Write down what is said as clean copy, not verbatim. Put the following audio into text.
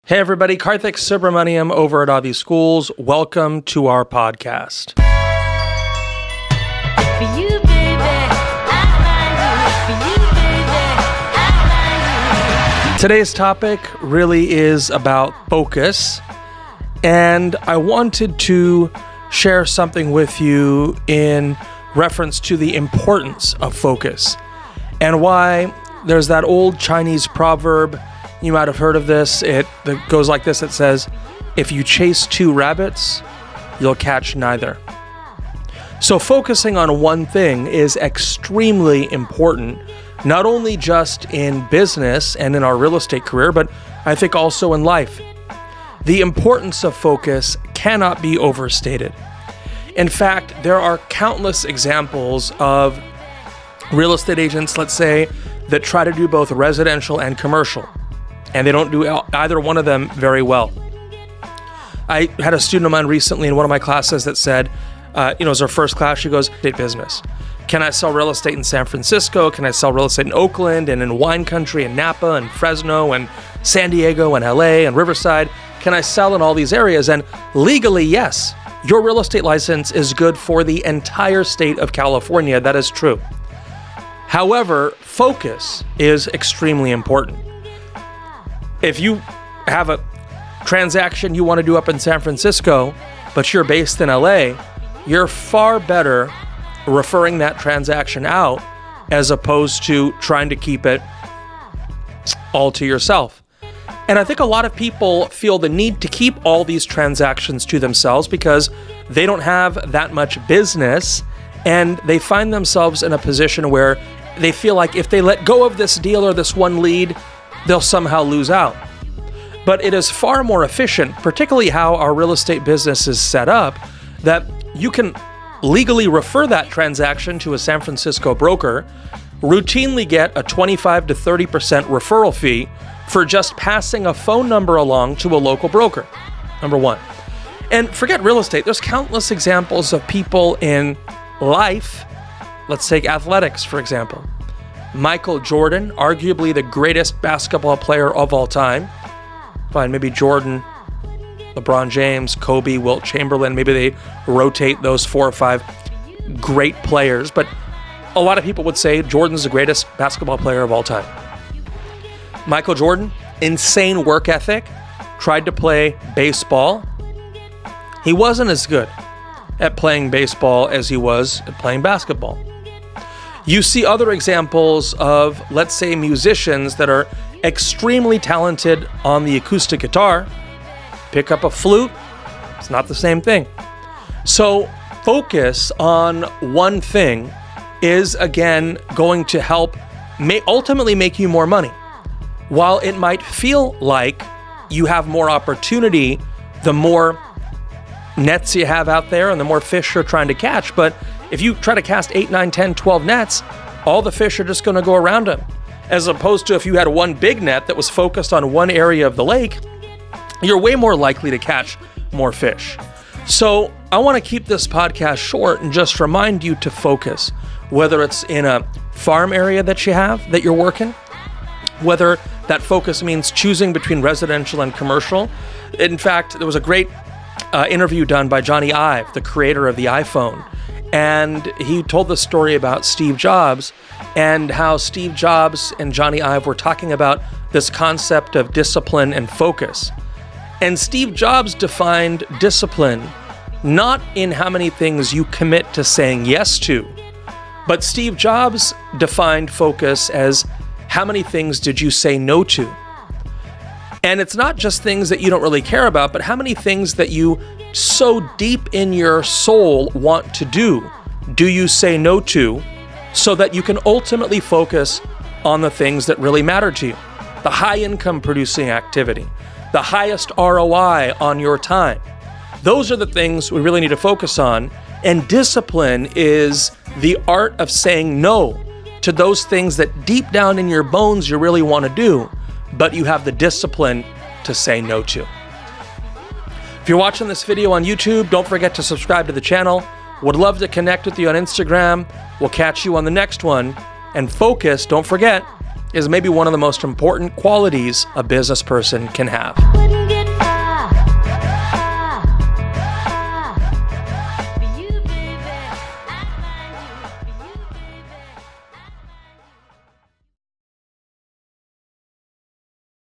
Hey everybody, Kartik Subramaniam over at ADHI Schools. Welcome to our podcast. For you, baby, I find you. Today's topic really is about focus, and I wanted to share something with you in reference to the importance of focus and why there's that old Chinese proverb. You might have heard of this. It goes like this. It says, if you chase two rabbits, you'll catch neither. So focusing on one thing is extremely important, not only just in business and in our real estate career, but I think also in life. The importance of focus cannot be overstated. In fact, there are countless examples of real estate agents, let's say, that try to do both residential and commercial, and they don't do either one of them very well. I had a student of mine recently in one of my classes that said, it was her first class, she goes, "State business. Can I sell real estate in San Francisco? Can I sell real estate in Oakland and in wine country and Napa and Fresno and San Diego and LA and Riverside? Can I sell in all these areas?" And legally, yes, your real estate license is good for the entire state of California. That is true. However, focus is extremely important. If you have a transaction you want to do up in San Francisco, but you're based in LA, you're far better referring that transaction out as opposed to trying to keep it all to yourself. And I think a lot of people feel the need to keep all these transactions to themselves because they don't have that much business, and they find themselves in a position where they feel like if they let go of this deal or this one lead, they'll somehow lose out. But it is far more efficient, particularly how our real estate business is set up, that you can legally refer that transaction to a San Francisco broker, routinely get a 25 to 30% referral fee for just passing a phone number along to a local broker, number one. And forget real estate, there's countless examples of people in life. Let's take athletics, for example. Michael Jordan, arguably the greatest basketball player of all time. Fine, maybe Jordan, LeBron James, Kobe, Wilt Chamberlain, maybe they rotate those 4 or 5 great players, but a lot of people would say Jordan's the greatest basketball player of all time. Michael Jordan, insane work ethic, tried to play baseball. He wasn't as good at playing baseball as he was at playing basketball. You see other examples of, let's say, musicians that are extremely talented on the acoustic guitar, pick up a flute, it's not the same thing. So focus on one thing is, again, going to help ultimately make you more money. While it might feel like you have more opportunity, the more nets you have out there and the more fish you're trying to catch, but if you try to cast 8, 9, 10, 12 nets, all the fish are just going to go around them. As opposed to if you had one big net that was focused on one area of the lake, you're way more likely to catch more fish. So I want to keep this podcast short and just remind you to focus, whether it's in a farm area that you have that you're working, whether that focus means choosing between residential and commercial. In fact, there was a great interview done by Johnny Ive, the creator of the iPhone. And he told the story about Steve Jobs and how Steve Jobs and Johnny Ive were talking about this concept of discipline and focus. And Steve Jobs defined discipline not in how many things you commit to saying yes to, but Steve Jobs defined focus as how many things did you say no to? And it's not just things that you don't really care about, but how many things that you so deep in your soul want to do you say no to, so that you can ultimately focus on the things that really matter to you, the high income producing activity, the highest ROI on your time. Those are the things we really need to focus on. And discipline is the art of saying no to those things that deep down in your bones you really want to do, but you have the discipline to say no to. If you're watching this video on YouTube, don't forget to subscribe to the channel. Would love to connect with you on Instagram. We'll catch you on the next one. And focus, don't forget, is maybe one of the most important qualities a business person can have.